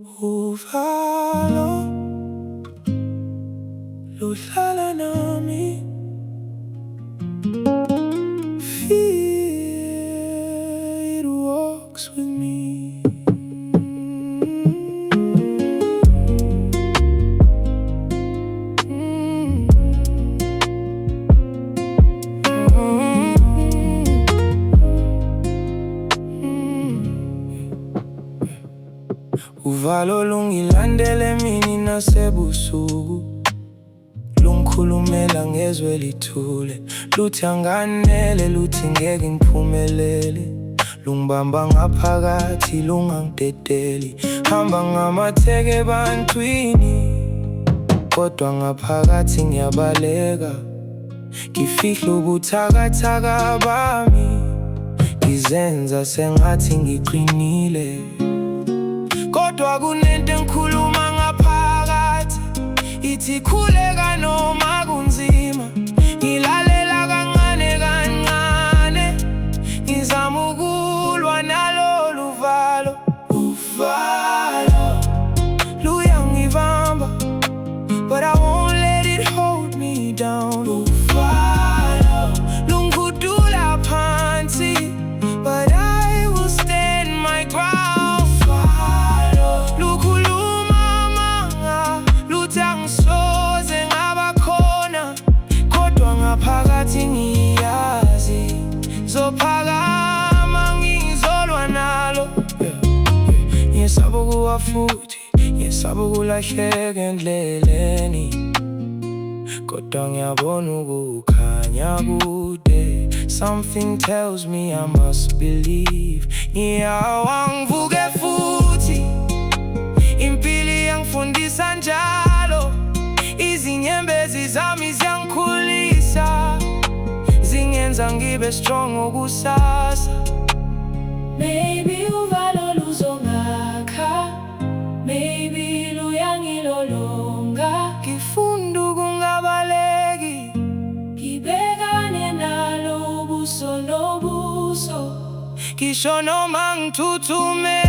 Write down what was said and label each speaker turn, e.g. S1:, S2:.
S1: Uvalo luhlala nami, fear it walks with me. Uvalo lungilandele mini nasebusuku, lungikhulumela ngezwe lithule, luthi anganele, luthi ngeke ngiphumelele. Lungibamba ngaphakathi lungangidedeli, hamba ngamatheke ebantwini, kodwa ngaphakathi ngiyabaleka. Ngifihla ubuthakathaka bami, ngizenza sengathi ngiqinile, kodwa kunento engikhuluma ngaphakathi ithi khuleka noma kunzima. Ngilalela kancane kancane, ngizama ukulwa nalolu valo. Uvalo luyangibamba, but I won't let it hold me down. Uvalo lungihudula phansi, but I will stand my ground. Phakathi ngiyazi zophakama, ngizolwa nalo. Ngiyesaba ukuwa futhi, ngiyesaba ukulahleka endleleni, kodwa ngiyabona ukukhanya kude. Something tells me I must believe. Ngiyawa ngivuke futhi, impilo iyangifundisa njalo. Izinyembezi zami ziyangikhulisa, zingenza ngibe strong okusasa.
S2: Maybe uvalo luzongakha, maybe luyangilolonga.
S1: Ngifunda ukungabaleki,
S2: ngibhekane nalo ubuso nobuso.
S1: ngisho noma ngithuthume